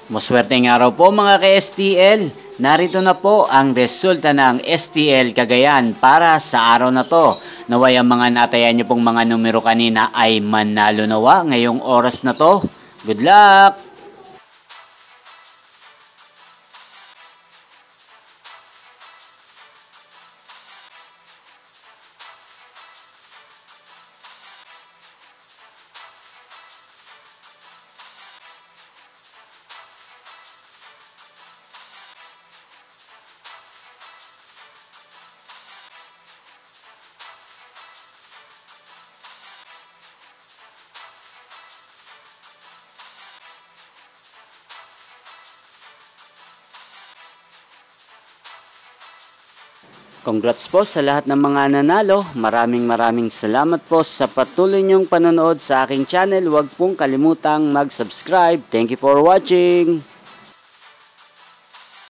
Maswerteng araw po mga ka-STL. Narito na po ang resulta ng STL Cagayan para sa araw na to. Naway ang mga natayan nyo pong mga numero kanina ay manalo nawa ngayong oras na to. Good luck! Congrats po sa lahat ng mga nanalo. Maraming salamat po sa patuloy niyong panonood sa aking channel. Huwag pong kalimutang mag-subscribe. Thank you for watching.